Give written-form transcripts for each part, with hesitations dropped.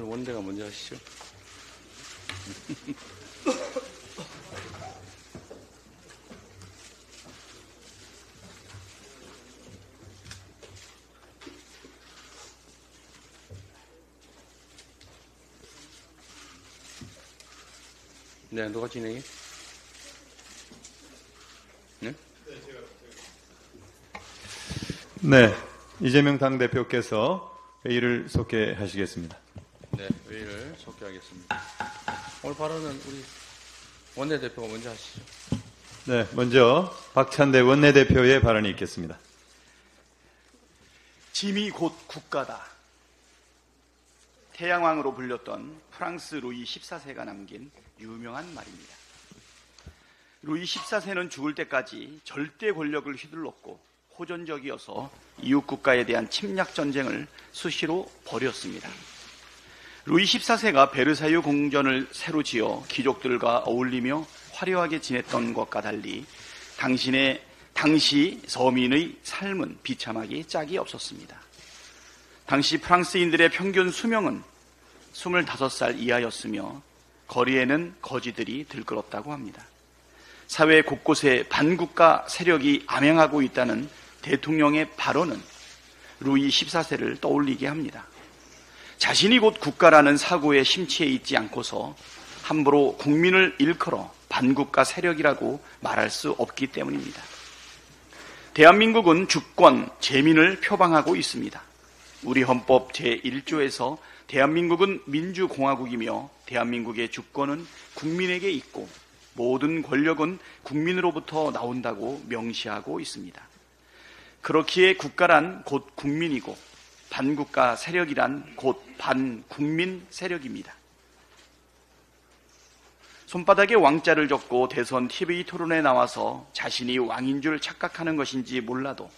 원내가 먼저 하시죠. 네, 누가 진행해? 네? 네, 이재명 당대표께서 회의를 속개하시겠습니다. 네, 회의를 속개하겠습니다. 오늘 발언은 우리 원내대표가 먼저 하시죠. 네, 먼저 박찬대 원내대표의 발언이 있겠습니다. 짐이 곧 국가다. 태양왕으로 불렸던 프랑스 루이 14세가 남긴 유명한 말입니다. 루이 14세는 죽을 때까지 절대 권력을 휘둘렀고 호전적이어서 이웃 국가에 대한 침략 전쟁을 수시로 벌였습니다. 루이 14세가 베르사유 궁전을 새로 지어 귀족들과 어울리며 화려하게 지냈던 것과 달리 당시 서민의 삶은 비참하기 짝이 없었습니다. 당시 프랑스인들의 평균 수명은 25살 이하였으며 거리에는 거지들이 들끓었다고 합니다. 사회 곳곳에 반국가 세력이 암행하고 있다는 대통령의 발언은 루이 14세를 떠올리게 합니다. 자신이 곧 국가라는 사고에 심취해 있지 않고서 함부로 국민을 일컬어 반국가 세력이라고 말할 수 없기 때문입니다. 대한민국은 주권, 재민을 표방하고 있습니다. 우리 헌법 제1조에서 대한민국은 민주공화국이며 대한민국의 주권은 국민에게 있고 모든 권력은 국민으로부터 나온다고 명시하고 있습니다. 그렇기에 국가란 곧 국민이고 반국가 세력이란 곧 반국민 세력입니다. 손바닥에 왕자를 적고 대선 TV 토론에 나와서 자신이 왕인 줄 착각하는 것인지 몰라도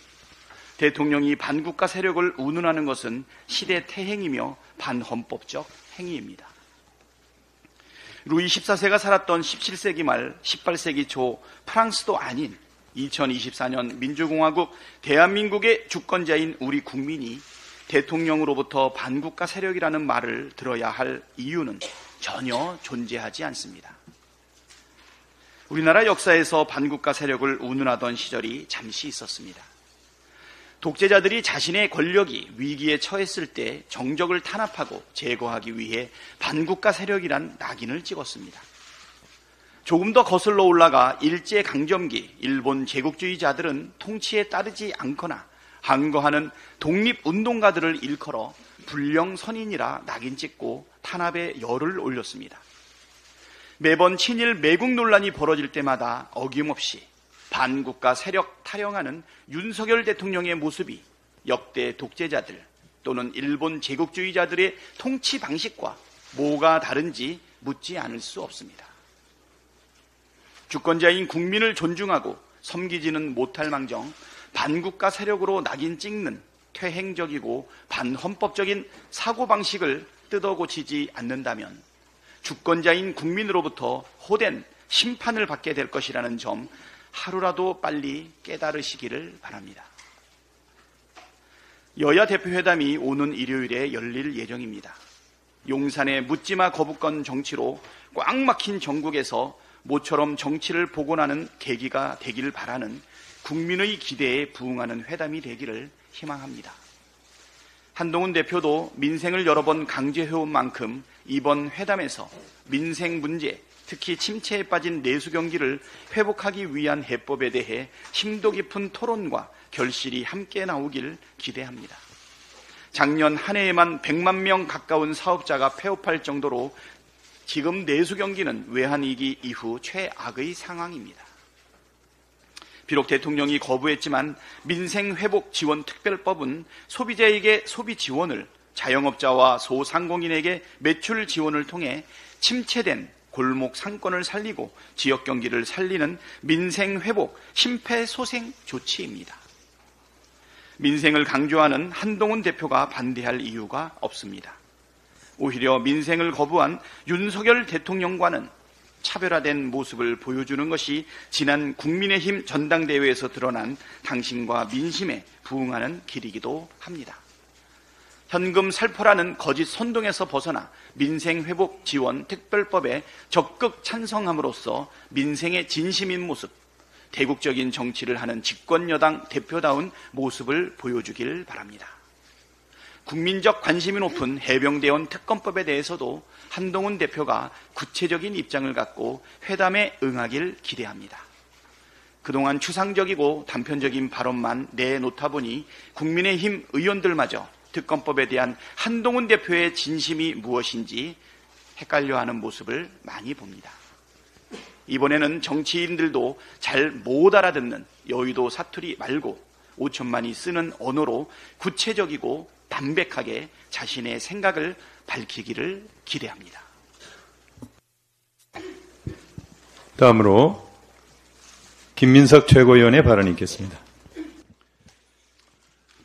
대통령이 반국가 세력을 운운하는 것은 시대 태행이며 반헌법적 행위입니다. 루이 14세가 살았던 17세기 말 18세기 초 프랑스도 아닌 2024년 민주공화국 대한민국의 주권자인 우리 국민이 대통령으로부터 반국가 세력이라는 말을 들어야 할 이유는 전혀 존재하지 않습니다. 우리나라 역사에서 반국가 세력을 운운하던 시절이 잠시 있었습니다. 독재자들이 자신의 권력이 위기에 처했을 때 정적을 탄압하고 제거하기 위해 반국가 세력이란 낙인을 찍었습니다. 조금 더 거슬러 올라가 일제강점기 일본 제국주의자들은 통치에 따르지 않거나 항거하는 독립운동가들을 일컬어 불령선인이라 낙인 찍고 탄압에 열을 올렸습니다. 매번 친일 매국 논란이 벌어질 때마다 어김없이 반국가 세력 타령하는 윤석열 대통령의 모습이 역대 독재자들 또는 일본 제국주의자들의 통치 방식과 뭐가 다른지 묻지 않을 수 없습니다. 주권자인 국민을 존중하고 섬기지는 못할 망정 반국가 세력으로 낙인 찍는 퇴행적이고 반헌법적인 사고방식을 뜯어고치지 않는다면 주권자인 국민으로부터 호된 심판을 받게 될 것이라는 점 하루라도 빨리 깨달으시기를 바랍니다. 여야 대표회담이 오는 일요일에 열릴 예정입니다. 용산의 묻지마 거부권 정치로 꽉 막힌 전국에서 모처럼 정치를 복원하는 계기가 되기를 바라는 국민의 기대에 부응하는 회담이 되기를 희망합니다. 한동훈 대표도 민생을 여러 번 강조해온 만큼 이번 회담에서 민생 문제, 특히 침체에 빠진 내수 경기를 회복하기 위한 해법에 대해 심도 깊은 토론과 결실이 함께 나오길 기대합니다. 작년 한 해에만 100만 명 가까운 사업자가 폐업할 정도로 지금 내수 경기는 외환위기 이후 최악의 상황입니다. 비록 대통령이 거부했지만 민생회복지원특별법은 소비자에게 소비 지원을, 자영업자와 소상공인에게 매출 지원을 통해 침체된 골목 상권을 살리고 지역 경기를 살리는 민생회복 심폐소생 조치입니다. 민생을 강조하는 한동훈 대표가 반대할 이유가 없습니다. 오히려 민생을 거부한 윤석열 대통령과는 차별화된 모습을 보여주는 것이 지난 국민의힘 전당대회에서 드러난 당신과 민심에 부응하는 길이기도 합니다. 현금 살포라는 거짓 선동에서 벗어나 민생회복 지원 특별법에 적극 찬성함으로써 민생의 진심인 모습, 대국적인 정치를 하는 집권여당 대표다운 모습을 보여주길 바랍니다. 국민적 관심이 높은 해병대원 특검법에 대해서도 한동훈 대표가 구체적인 입장을 갖고 회담에 응하길 기대합니다. 그동안 추상적이고 단편적인 발언만 내놓다 보니 국민의힘 의원들마저 특검법에 대한 한동훈 대표의 진심이 무엇인지 헷갈려하는 모습을 많이 봅니다. 이번에는 정치인들도 잘 못 알아듣는 여의도 사투리 말고 5천만이 쓰는 언어로 구체적이고 담백하게 자신의 생각을 밝히기를 기대합니다. 다음으로 김민석 최고위원의 발언이 있겠습니다.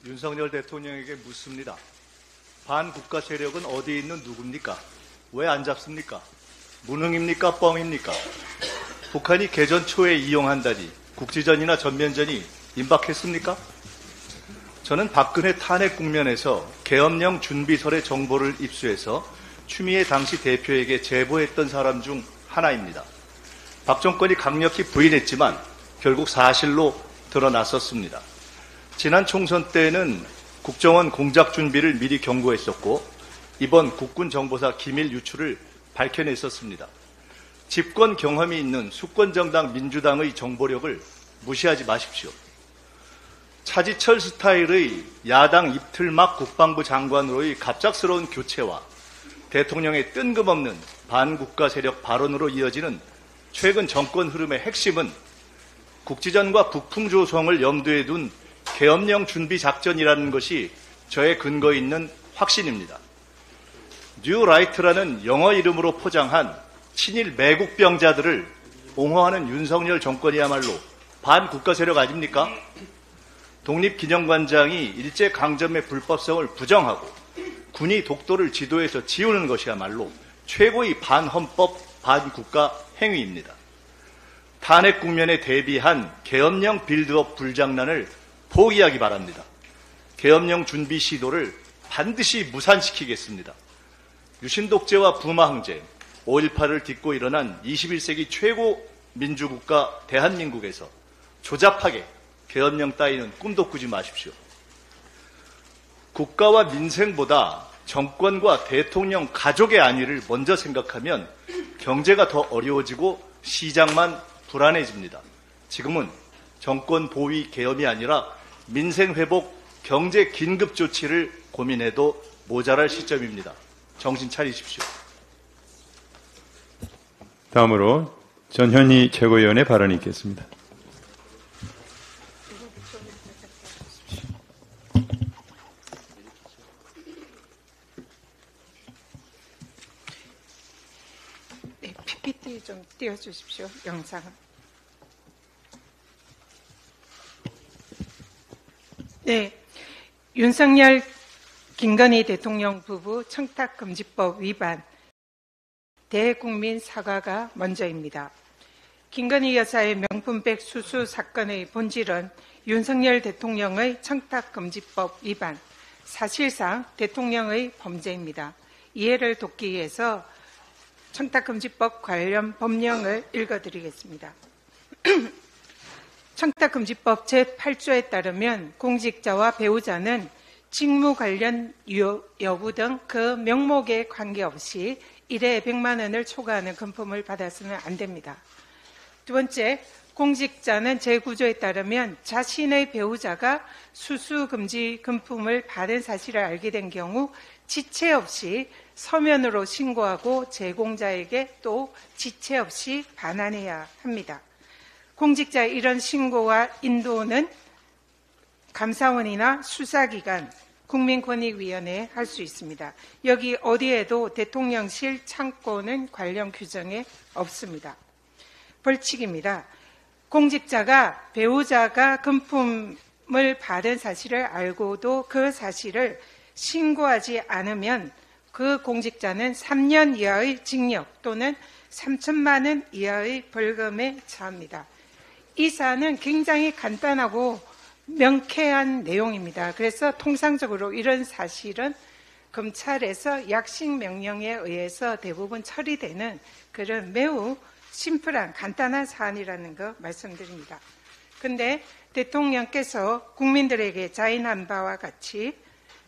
윤석열 대통령에게 묻습니다. 반국가 세력은 어디에 있는 누굽니까? 왜 안 잡습니까? 무능입니까? 뻥입니까? 북한이 개전 초에 이용한다니 국지전이나 전면전이 임박했습니까? 저는 박근혜 탄핵 국면에서 계엄령 준비설의 정보를 입수해서 추미애 당시 대표에게 제보했던 사람 중 하나입니다. 박 정권이 강력히 부인했지만 결국 사실로 드러났었습니다. 지난 총선 때는 국정원 공작 준비를 미리 경고했었고 이번 국군정보사 기밀 유출을 밝혀냈었습니다. 집권 경험이 있는 수권정당 민주당의 정보력을 무시하지 마십시오. 차지철 스타일의 야당 이틀막 국방부 장관으로의 갑작스러운 교체와 대통령의 뜬금없는 반국가 세력 발언으로 이어지는 최근 정권 흐름의 핵심은 국지전과 북풍 조성을 염두에 둔 계엄령 준비 작전이라는 것이 저의 근거 있는 확신입니다. 뉴라이트라는 영어 이름으로 포장한 친일 매국병자들을 옹호하는 윤석열 정권이야말로 반국가 세력 아닙니까? 독립기념관장이 일제강점의 불법성을 부정하고 군이 독도를 지도에서 지우는 것이야말로 최고의 반헌법, 반국가 행위입니다. 탄핵 국면에 대비한 계엄령 빌드업 불장난을 포기하기 바랍니다. 계엄령 준비 시도를 반드시 무산시키겠습니다. 유신 독재와 부마 항쟁, 5.18을 딛고 일어난 21세기 최고 민주국가 대한민국에서 조잡하게 계엄령 따위는 꿈도 꾸지 마십시오. 국가와 민생보다 정권과 대통령 가족의 안위를 먼저 생각하면 경제가 더 어려워지고 시장만 불안해집니다. 지금은 정권 보위 계엄이 아니라 민생 회복, 경제 긴급 조치를 고민해도 모자랄 시점입니다. 정신 차리십시오. 다음으로 전현희 최고위원의 발언이 있겠습니다. 네, PPT 좀 띄워주십시오. 영상. 네, 윤석열, 김건희 대통령 부부 청탁금지법 위반 대국민 사과가 먼저입니다. 김건희 여사의 명품백 수수 사건의 본질은 윤석열 대통령의 청탁금지법 위반, 사실상 대통령의 범죄입니다. 이해를 돕기 위해서 청탁금지법 관련 법령을 읽어드리겠습니다. 청탁금지법 제8조에 따르면 공직자와 배우자는 직무 관련 여부 등 그 명목에 관계없이 1회 100만 원을 초과하는 금품을 받아서는 안 됩니다. 두 번째, 공직자는 제9조에 따르면 자신의 배우자가 수수금지 금품을 받은 사실을 알게 된 경우 지체 없이 서면으로 신고하고 제공자에게 또 지체 없이 반환해야 합니다. 공직자의 이런 신고와 인도는 감사원이나 수사기관, 국민권익위원회에 할 수 있습니다. 여기 어디에도 대통령실 창고는 관련 규정에 없습니다. 벌칙입니다. 공직자가 배우자가 금품을 받은 사실을 알고도 그 사실을 신고하지 않으면 그 공직자는 3년 이하의 징역 또는 3천만 원 이하의 벌금에 처합니다. 이 사안은 굉장히 간단하고 명쾌한 내용입니다. 그래서 통상적으로 이런 사실은 검찰에서 약식 명령에 의해서 대부분 처리되는 그런 매우 심플한 간단한 사안이라는 거 말씀드립니다. 근데 대통령께서 국민들에게 자인한 바와 같이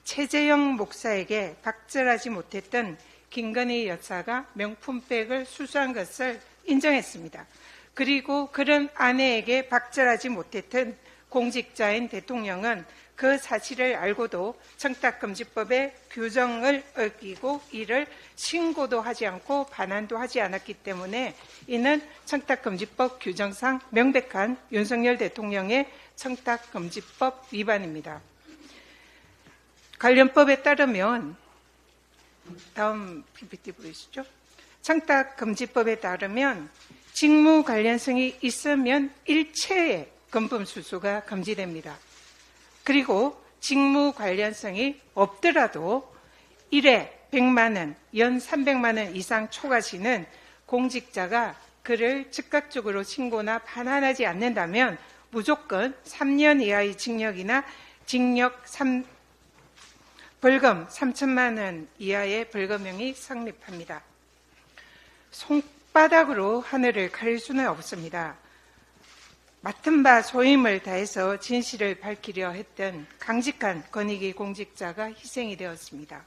최재형 목사에게 박절하지 못했던 김건희 여사가 명품백을 수수한 것을 인정했습니다. 그리고 그런 아내에게 박절하지 못했던 공직자인 대통령은 그 사실을 알고도 청탁금지법의 규정을 어기고 이를 신고도 하지 않고 반환도 하지 않았기 때문에 이는 청탁금지법 규정상 명백한 윤석열 대통령의 청탁금지법 위반입니다. 관련법에 따르면 다음 PPT 보이시죠? 청탁금지법에 따르면 직무 관련성이 있으면 일체의 금품수수가 금지됩니다. 그리고 직무 관련성이 없더라도 1회 100만 원, 연 300만 원 이상 초과시는 공직자가 그를 즉각적으로 신고나 반환하지 않는다면 무조건 3년 이하의 징역이나 벌금 3천만 원 이하의 벌금형이 성립합니다. 손바닥으로 하늘을 가릴 수는 없습니다. 맡은 바 소임을 다해서 진실을 밝히려 했던 강직한 권익위 공직자가 희생이 되었습니다.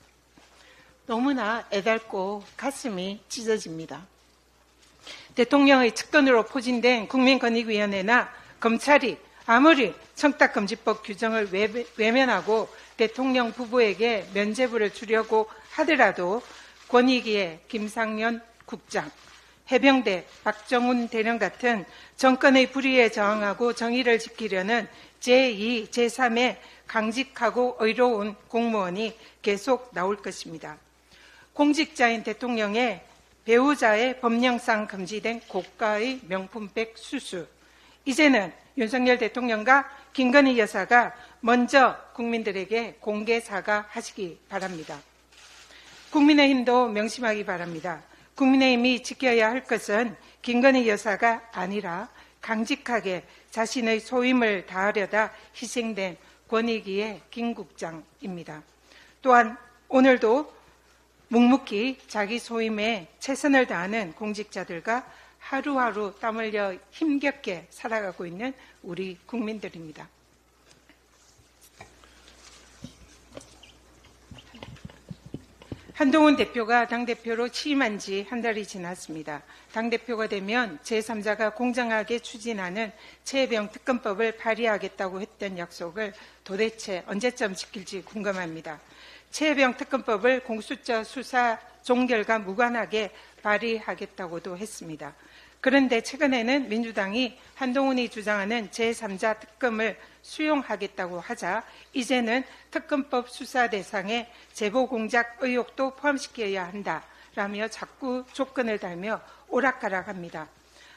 너무나 애달고 가슴이 찢어집니다. 대통령의 측근으로 포진된 국민권익위원회나 검찰이 아무리 청탁금지법 규정을 외면하고 대통령 부부에게 면죄부를 주려고 하더라도 권익위의 김상현 국장, 해병대 박정훈 대령 같은 정권의 불의에 저항하고 정의를 지키려는 제2, 제3의 강직하고 의로운 공무원이 계속 나올 것입니다. 공직자인 대통령의 배우자의 법령상 금지된 고가의 명품백 수수, 이제는 윤석열 대통령과 김건희 여사가 먼저 국민들에게 공개 사과하시기 바랍니다. 국민의힘도 명심하기 바랍니다. 국민의힘이 지켜야 할 것은 김건희 여사가 아니라 강직하게 자신의 소임을 다하려다 희생된 권익위의 김 국장입니다. 또한 오늘도 묵묵히 자기 소임에 최선을 다하는 공직자들과 하루하루 땀 흘려 힘겹게 살아가고 있는 우리 국민들입니다. 한동훈 대표가 당대표로 취임한 지 한 달이 지났습니다. 당대표가 되면 제3자가 공정하게 추진하는 최혜병 특검법을 발의하겠다고 했던 약속을 도대체 언제쯤 지킬지 궁금합니다. 최혜병 특검법을 공수처 수사 종결과 무관하게 발의하겠다고도 했습니다. 그런데 최근에는 민주당이 한동훈이 주장하는 제3자 특검을 수용하겠다고 하자 이제는 특검법 수사 대상에 제보 공작 의혹도 포함시켜야 한다라며 자꾸 조건을 달며 오락가락합니다.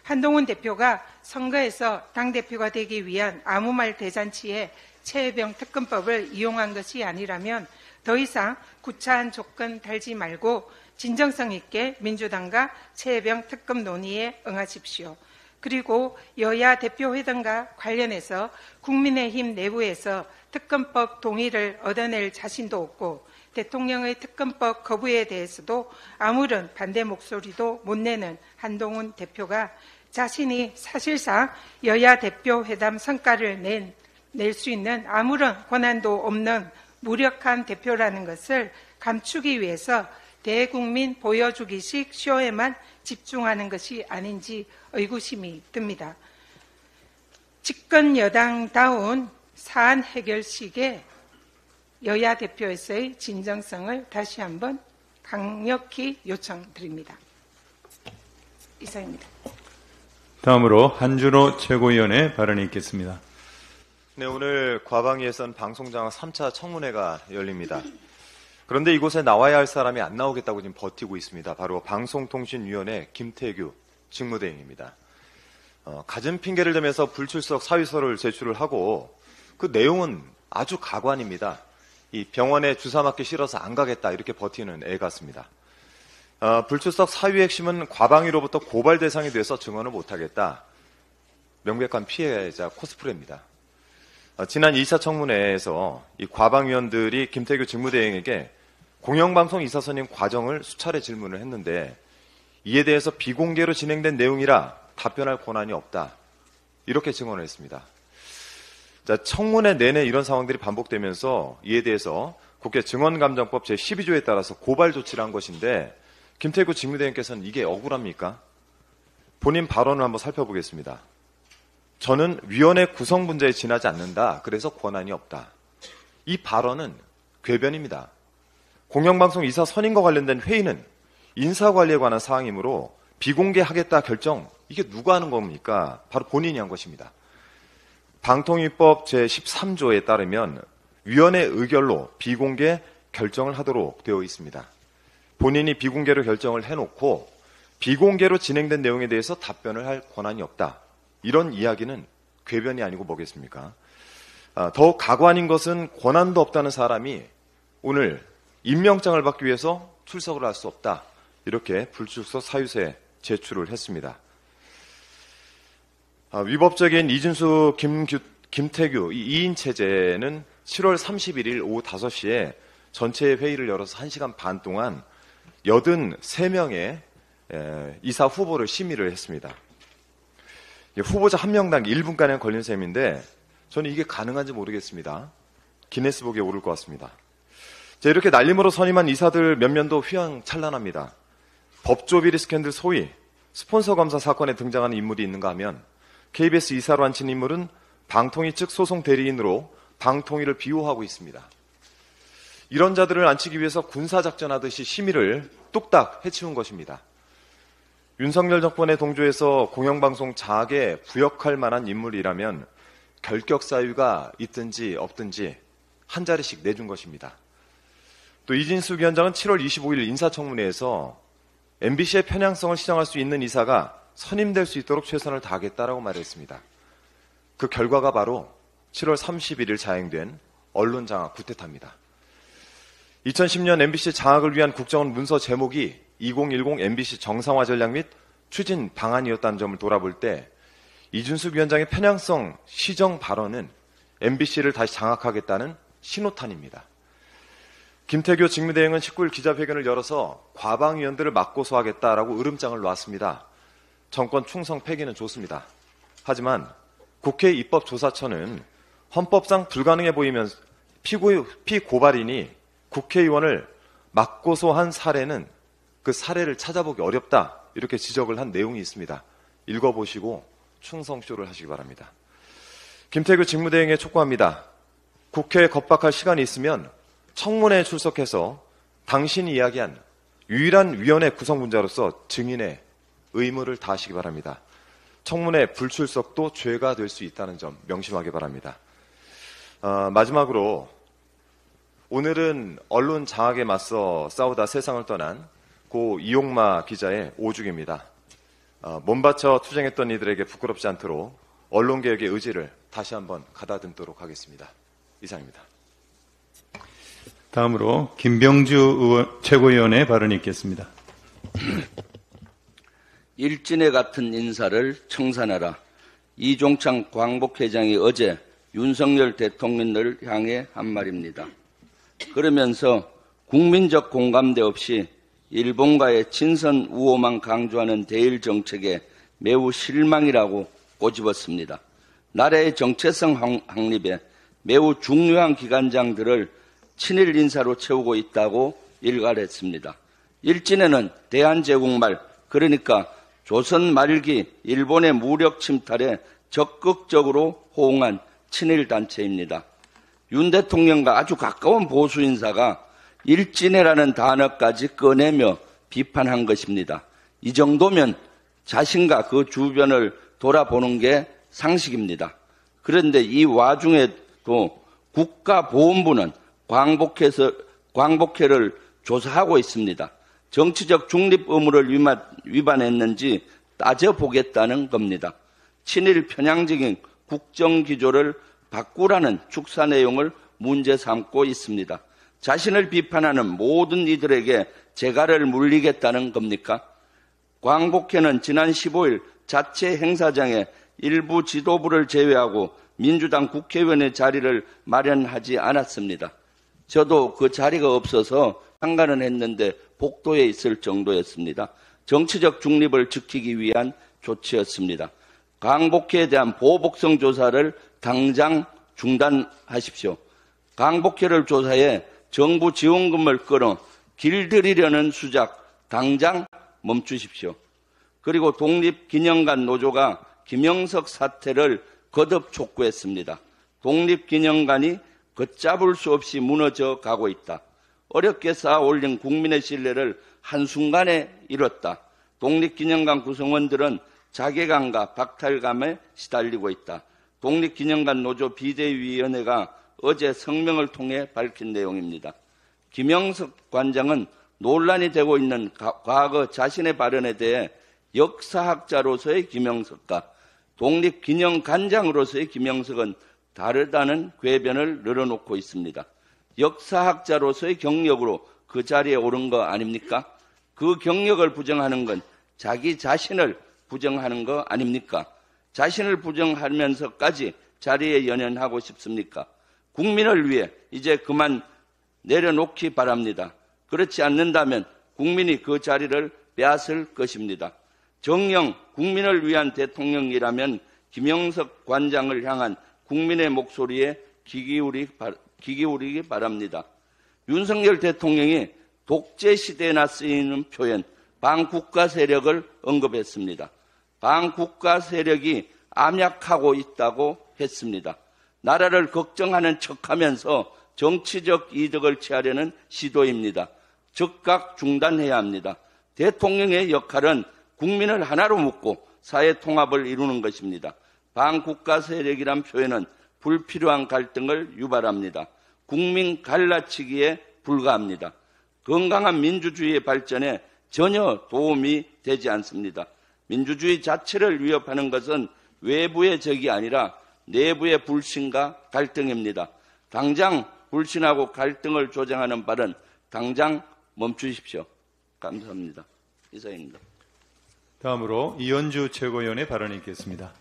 한동훈 대표가 선거에서 당대표가 되기 위한 아무 말 대잔치에 최혜병 특검법을 이용한 것이 아니라면 더 이상 구차한 조건 달지 말고 진정성 있게 민주당과 최혜병 특검 논의에 응하십시오. 그리고 여야 대표회담과 관련해서 국민의힘 내부에서 특검법 동의를 얻어낼 자신도 없고 대통령의 특검법 거부에 대해서도 아무런 반대 목소리도 못 내는 한동훈 대표가 자신이 사실상 여야 대표회담 성과를 낼 수 있는 아무런 권한도 없는 무력한 대표라는 것을 감추기 위해서 대국민 보여주기식 쇼에만 집중하는 것이 아닌지 의구심이 듭니다. 집권 여당다운 사안 해결식의 여야 대표에서의 진정성을 다시 한번 강력히 요청드립니다. 이상입니다. 다음으로 한준호 최고위원의 발언이 있겠습니다. 네, 오늘 과방위에선 방송장 3차 청문회가 열립니다. 그런데 이곳에 나와야 할 사람이 안 나오겠다고 지금 버티고 있습니다. 바로 방송통신위원회 김태규 직무대행입니다. 갖은 핑계를 대면서 불출석 사유서를 제출을 하고 그 내용은 아주 가관입니다. 이 병원에 주사 맞기 싫어서 안 가겠다 이렇게 버티는 애 같습니다. 불출석 사유의 핵심은 과방위로부터 고발 대상이 돼서 증언을 못하겠다. 명백한 피해자 코스프레입니다. 지난 2차 청문회에서 이 과방위원들이 김태규 직무대행에게 공영방송 이사 선임 과정을 수차례 질문을 했는데 이에 대해서 비공개로 진행된 내용이라 답변할 권한이 없다. 이렇게 증언을 했습니다. 자, 청문회 내내 이런 상황들이 반복되면서 이에 대해서 국회 증언감정법 제12조에 따라서 고발 조치를 한 것인데 김태구 직무대행께서는 이게 억울합니까? 본인 발언을 한번 살펴보겠습니다. 저는 위원회 구성 문제에 지나지 않는다. 그래서 권한이 없다. 이 발언은 궤변입니다. 공영방송 이사 선임과 관련된 회의는 인사관리에 관한 사항이므로 비공개하겠다 결정, 이게 누가 하는 겁니까? 바로 본인이 한 것입니다. 방통위법 제13조에 따르면 위원회 의결로 비공개 결정을 하도록 되어 있습니다. 본인이 비공개로 결정을 해놓고 비공개로 진행된 내용에 대해서 답변을 할 권한이 없다. 이런 이야기는 궤변이 아니고 뭐겠습니까? 더욱 가관인 것은 권한도 없다는 사람이 오늘 임명장을 받기 위해서 출석을 할 수 없다. 이렇게 불출석 사유서에 제출을 했습니다. 위법적인 이준수, 김태규 이 2인 체제는 7월 31일 오후 5시에 전체 회의를 열어서 1시간 반 동안 83명의 이사 후보를 심의를 했습니다. 후보자 한 명당 1분가량 걸린 셈인데 저는 이게 가능한지 모르겠습니다. 기네스북에 오를 것 같습니다. 자, 이렇게 날림으로 선임한 이사들 몇몇도 휘황찬란합니다. 법조비리 스캔들 소위 스폰서 검사 사건에 등장하는 인물이 있는가 하면 KBS 이사로 앉힌 인물은 방통위 측 소송 대리인으로 방통위를 비호하고 있습니다. 이런 자들을 앉히기 위해서 군사작전하듯이 심의를 뚝딱 해치운 것입니다. 윤석열 정권의 동조에서 공영방송 장악에 부역할 만한 인물이라면 결격 사유가 있든지 없든지 한 자리씩 내준 것입니다. 또 이진숙 위원장은 7월 25일 인사청문회에서 MBC의 편향성을 시정할 수 있는 이사가 선임될 수 있도록 최선을 다하겠다라고 말했습니다. 그 결과가 바로 7월 31일 자행된 언론장악 구태타입니다. 2010년 MBC 장악을 위한 국정원 문서 제목이 2010 MBC 정상화 전략 및 추진 방안이었다는 점을 돌아볼 때 이준숙 위원장의 편향성 시정 발언은 MBC를 다시 장악하겠다는 신호탄입니다. 김태규 직무대행은 19일 기자회견을 열어서 과방위원들을 맞고소하겠다라고 으름장을 놨습니다. 정권 충성 폐기는 좋습니다. 하지만 국회 입법조사처는 헌법상 불가능해 보이면 피고발인이 국회의원을 맞고소한 사례는 그 사례를 찾아보기 어렵다. 이렇게 지적을 한 내용이 있습니다. 읽어보시고 충성쇼를 하시기 바랍니다. 김태규 직무대행에 촉구합니다. 국회에 겁박할 시간이 있으면 청문회에 출석해서 당신이 이야기한 유일한 위원회 구성 문자로서 증인의 의무를 다하시기 바랍니다. 청문회 불출석도 죄가 될 수 있다는 점 명심하기 바랍니다. 마지막으로 오늘은 언론 장악에 맞서 싸우다 세상을 떠난 고 이용마 기자의 5주기입니다. 몸바쳐 투쟁했던 이들에게 부끄럽지 않도록 언론개혁의 의지를 다시 한번 가다듬도록 하겠습니다. 이상입니다. 다음으로 김병주 최고위원의 발언이 있겠습니다. 일진에 같은 인사를 청산하라. 이종창 광복회장이 어제 윤석열 대통령을 향해 한 말입니다. 그러면서 국민적 공감대 없이 일본과의 친선 우호만 강조하는 대일 정책에 매우 실망이라고 꼬집었습니다. 나라의 정체성 확립에 매우 중요한 기관장들을 친일 인사로 채우고 있다고 일갈했습니다. 일진에는 대한제국말, 그러니까 조선 말기 일본의 무력 침탈에 적극적으로 호응한 친일 단체입니다. 윤 대통령과 아주 가까운 보수 인사가 일진회라는 단어까지 꺼내며 비판한 것입니다. 이 정도면 자신과 그 주변을 돌아보는 게 상식입니다. 그런데 이 와중에도 국가보훈부는 광복회를 조사하고 있습니다. 정치적 중립 의무를 위반했는지 따져보겠다는 겁니다. 친일 편향적인 국정기조를 바꾸라는 축사 내용을 문제 삼고 있습니다. 자신을 비판하는 모든 이들에게 재갈을 물리겠다는 겁니까? 광복회는 지난 15일 자체 행사장에 일부 지도부를 제외하고 민주당 국회의원의 자리를 마련하지 않았습니다. 저도 그 자리가 없어서 상관은 했는데 복도에 있을 정도였습니다. 정치적 중립을 지키기 위한 조치였습니다. 강복희에 대한 보복성 조사를 당장 중단하십시오. 강복희를 조사해 정부 지원금을 끌어 길들이려는 수작 당장 멈추십시오. 그리고 독립기념관 노조가 김영석 사태를 거듭 촉구했습니다. 독립기념관이 걷잡을 수 없이 무너져 가고 있다. 어렵게 쌓아 올린 국민의 신뢰를 한순간에 잃었다. 독립기념관 구성원들은 자괴감과 박탈감에 시달리고 있다. 독립기념관 노조 비대위원회가 어제 성명을 통해 밝힌 내용입니다. 김영석 관장은 논란이 되고 있는 과거 자신의 발언에 대해 역사학자로서의 김영석과 독립기념관장으로서의 김영석은 다르다는 궤변을 늘어놓고 있습니다. 역사학자로서의 경력으로 그 자리에 오른 거 아닙니까? 그 경력을 부정하는 건 자기 자신을 부정하는 거 아닙니까? 자신을 부정하면서까지 자리에 연연하고 싶습니까? 국민을 위해 이제 그만 내려놓기 바랍니다. 그렇지 않는다면 국민이 그 자리를 빼앗을 것입니다. 정녕 국민을 위한 대통령이라면 김영석 관장을 향한 국민의 목소리에 귀 기울이기 바랍니다. 윤석열 대통령이 독재 시대에나 쓰이는 표현 반국가 세력을 언급했습니다. 반국가 세력이 암약하고 있다고 했습니다. 나라를 걱정하는 척하면서 정치적 이득을 취하려는 시도입니다. 즉각 중단해야 합니다. 대통령의 역할은 국민을 하나로 묶고 사회 통합을 이루는 것입니다. 반국가 세력이란 표현은 불필요한 갈등을 유발합니다. 국민 갈라치기에 불과합니다. 건강한 민주주의의 발전에 전혀 도움이 되지 않습니다. 민주주의 자체를 위협하는 것은 외부의 적이 아니라 내부의 불신과 갈등입니다. 당장 불신하고 갈등을 조장하는 발언 당장 멈추십시오. 감사합니다. 이상입니다. 다음으로 이현주 최고위원의 발언이 있겠습니다.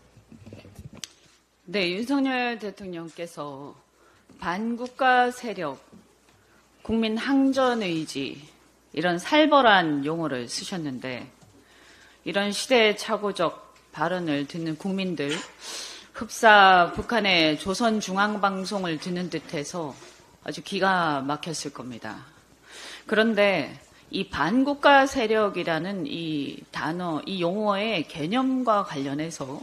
네, 윤석열 대통령께서 반국가 세력, 국민 항전 의지 이런 살벌한 용어를 쓰셨는데 이런 시대착오적 발언을 듣는 국민들 흡사 북한의 조선중앙방송을 듣는 듯해서 아주 기가 막혔을 겁니다. 그런데 이 반국가 세력이라는 이 단어, 이 용어의 개념과 관련해서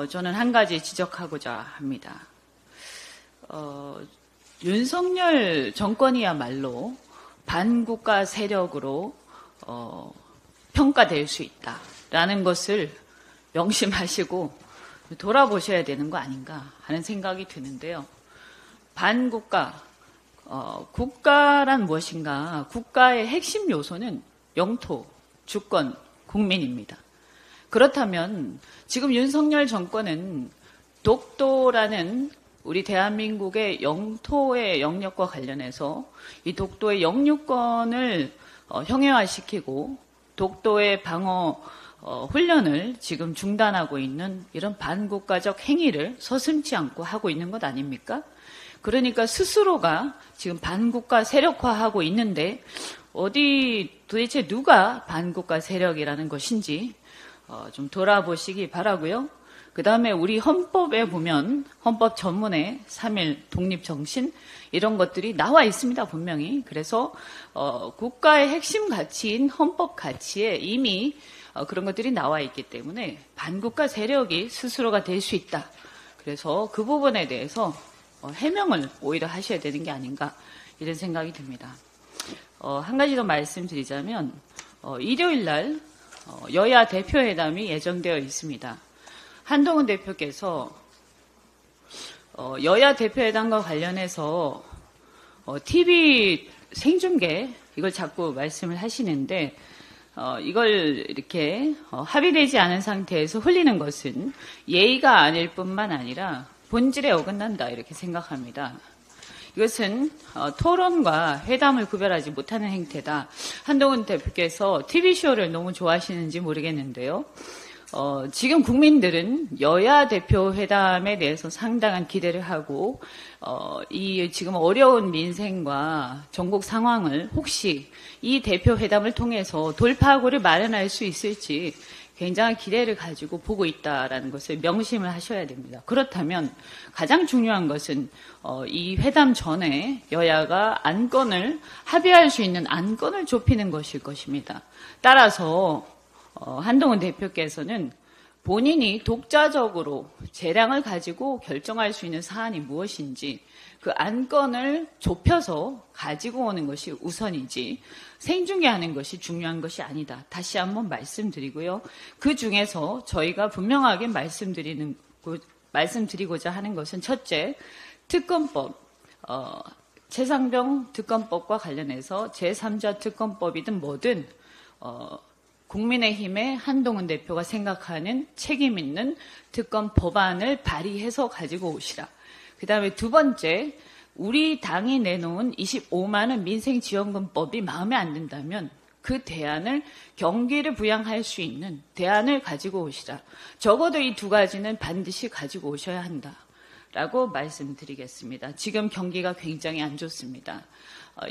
저는 한 가지 지적하고자 합니다. 윤석열 정권이야말로 반국가 세력으로 평가될 수 있다라는 것을 명심하시고 돌아보셔야 되는 거 아닌가 하는 생각이 드는데요. 반국가, 국가란 무엇인가? 국가의 핵심 요소는 영토, 주권, 국민입니다. 그렇다면 지금 윤석열 정권은 독도라는 우리 대한민국의 영토의 영역과 관련해서 이 독도의 영유권을 형해화시키고 독도의 방어 훈련을 지금 중단하고 있는 이런 반국가적 행위를 서슴지 않고 하고 있는 것 아닙니까? 그러니까 스스로가 지금 반국가 세력화하고 있는데 도대체 누가 반국가 세력이라는 것인지 좀 돌아보시기 바라고요. 그 다음에 우리 헌법에 보면 헌법 전문에 3.1 독립정신 이런 것들이 나와 있습니다. 분명히. 그래서 국가의 핵심 가치인 헌법 가치에 이미 그런 것들이 나와 있기 때문에 반국가 세력이 스스로가 될 수 있다. 그래서 그 부분에 대해서 해명을 오히려 하셔야 되는 게 아닌가 이런 생각이 듭니다. 한 가지 더 말씀드리자면 일요일 날 여야 대표회담이 예정되어 있습니다. 한동훈 대표께서 여야 대표회담과 관련해서 TV 생중계 이걸 자꾸 말씀을 하시는데 이걸 이렇게 합의되지 않은 상태에서 흘리는 것은 예의가 아닐 뿐만 아니라 본질에 어긋난다 이렇게 생각합니다. 이것은 토론과 회담을 구별하지 못하는 행태다. 한동훈 대표께서 TV쇼를 너무 좋아하시는지 모르겠는데요. 지금 국민들은 여야 대표 회담에 대해서 상당한 기대를 하고, 이 지금 어려운 민생과 전국 상황을 혹시 이 대표 회담을 통해서 돌파구를 마련할 수 있을지 굉장한 기대를 가지고 보고 있다라는 것을 명심을 하셔야 됩니다. 그렇다면 가장 중요한 것은 이 회담 전에 여야가 안건을 합의할 수 있는 안건을 좁히는 것일 것입니다. 따라서 한동훈 대표께서는 본인이 독자적으로 재량을 가지고 결정할 수 있는 사안이 무엇인지 그 안건을 좁혀서 가지고 오는 것이 우선이지 생중계하는 것이 중요한 것이 아니다. 다시 한번 말씀드리고요. 그 중에서 저희가 분명하게 말씀드리고자 하는 것은 첫째, 특검법, 최상병 특검법과 관련해서 제3자 특검법이든 뭐든 국민의힘의 한동훈 대표가 생각하는 책임 있는 특검 법안을 발의해서 가지고 오시라. 그 다음에 두 번째, 우리 당이 내놓은 25만원 민생지원금법이 마음에 안 든다면 그 대안을 경기를 부양할 수 있는 대안을 가지고 오시라. 적어도 이 두 가지는 반드시 가지고 오셔야 한다라고 말씀드리겠습니다. 지금 경기가 굉장히 안 좋습니다.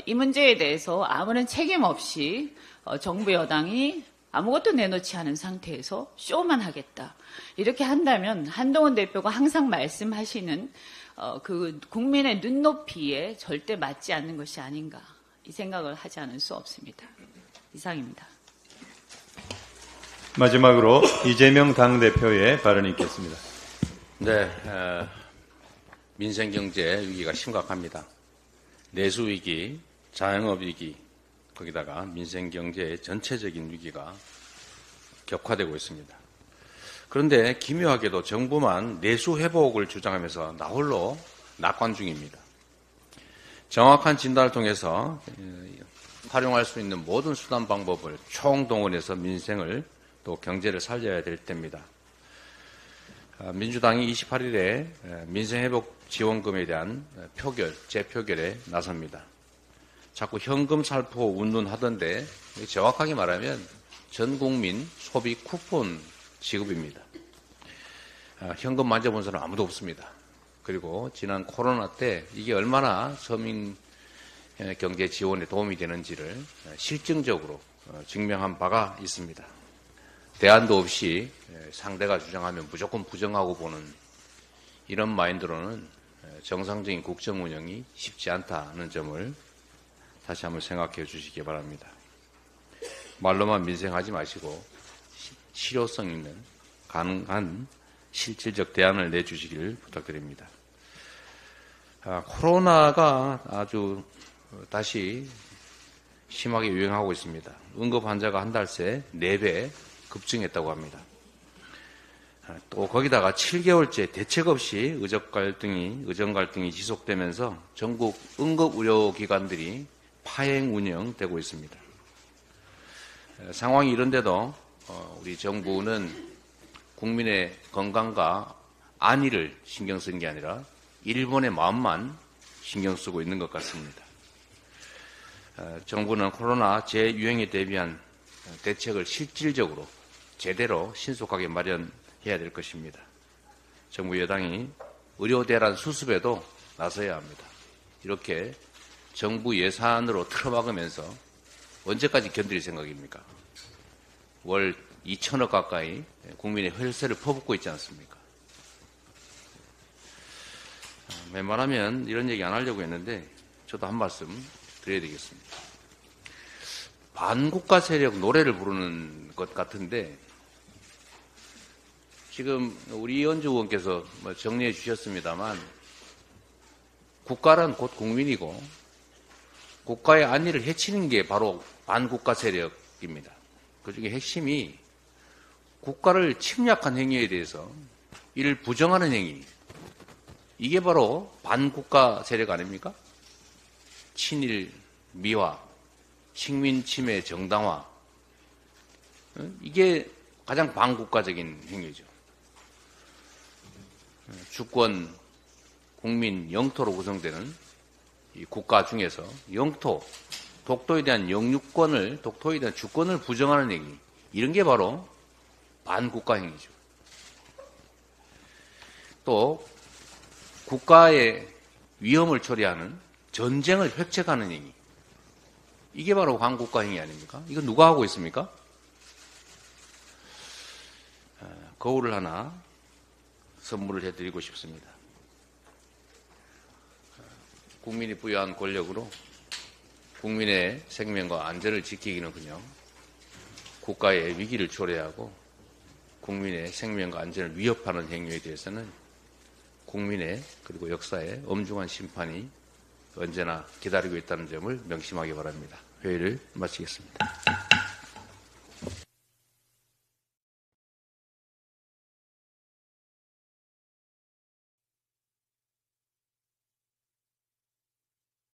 이 문제에 대해서 아무런 책임 없이 정부 여당이 아무것도 내놓지 않은 상태에서 쇼만 하겠다. 이렇게 한다면 한동훈 대표가 항상 말씀하시는 그 국민의 눈높이에 절대 맞지 않는 것이 아닌가. 이 생각을 하지 않을 수 없습니다. 이상입니다. 마지막으로 이재명 당대표의 발언이 있겠습니다. 네, 민생경제 위기가 심각합니다. 내수위기, 자영업위기, 거기다가 민생경제의 전체적인 위기가 격화되고 있습니다. 그런데 기묘하게도 정부만 내수회복을 주장하면서 나홀로 낙관 중입니다. 정확한 진단을 통해서 활용할 수 있는 모든 수단 방법을 총동원해서 민생을 또 경제를 살려야 될 때입니다. 민주당이 28일에 민생회복 지원금에 대한 재표결에 나섭니다. 자꾸 현금 살포 운운하던데 정확하게 말하면 전 국민 소비 쿠폰 지급입니다. 현금 만져본 사람 아무도 없습니다. 그리고 지난 코로나 때 이게 얼마나 서민 경제 지원에 도움이 되는지를 실증적으로 증명한 바가 있습니다. 대안도 없이 상대가 주장하면 무조건 부정하고 보는 이런 마인드로는 정상적인 국정 운영이 쉽지 않다는 점을 다시 한번 생각해 주시기 바랍니다. 말로만 민생하지 마시고 실효성 있는 가능한 실질적 대안을 내주시길 부탁드립니다. 코로나가 아주 다시 심하게 유행하고 있습니다. 응급 환자가 한 달 새 4배 급증했다고 합니다. 또 거기다가 7개월째 대책 없이 의정 갈등이 지속되면서 전국 응급의료기관들이 파행 운영되고 있습니다. 상황이 이런데도 우리 정부는 국민의 건강과 안위를 신경 쓰는 게 아니라 일본의 마음만 신경 쓰고 있는 것 같습니다. 정부는 코로나 재유행에 대비한 대책을 실질적으로 제대로 신속하게 마련해야 될 것입니다. 정부 여당이 의료 대란 수습에도 나서야 합니다. 이렇게 정부 예산으로 틀어막으면서 언제까지 견딜 생각입니까? 월 2천억 가까이 국민의 혈세를 퍼붓고 있지 않습니까? 웬만하면 이런 얘기 안 하려고 했는데 저도 한 말씀 드려야 되겠습니다. 반국가 세력 노래를 부르는 것 같은데 지금 우리 이현주 의원께서 정리해 주셨습니다만 국가란 곧 국민이고 국가의 안위를 해치는 게 바로 반국가 세력입니다. 그중에 핵심이 국가를 침략한 행위에 대해서 이를 부정하는 행위, 이게 바로 반국가 세력 아닙니까? 친일 미화, 식민 침해 정당화, 이게 가장 반국가적인 행위죠. 주권, 국민, 영토로 구성되는 이 국가 중에서 영토, 독도에 대한 영유권을, 독도에 대한 주권을 부정하는 행위, 이런 게 바로 반국가 행위죠. 또 국가의 위험을 초래하는 전쟁을 획책하는 행위. 이게 바로 반국가 행위 아닙니까? 이거 누가 하고 있습니까? 거울을 하나 선물을 해드리고 싶습니다. 국민이 부여한 권력으로 국민의 생명과 안전을 지키기는커녕 국가의 위기를 초래하고 국민의 생명과 안전을 위협하는 행위에 대해서는 국민의 그리고 역사의 엄중한 심판이 언제나 기다리고 있다는 점을 명심하기 바랍니다. 회의를 마치겠습니다.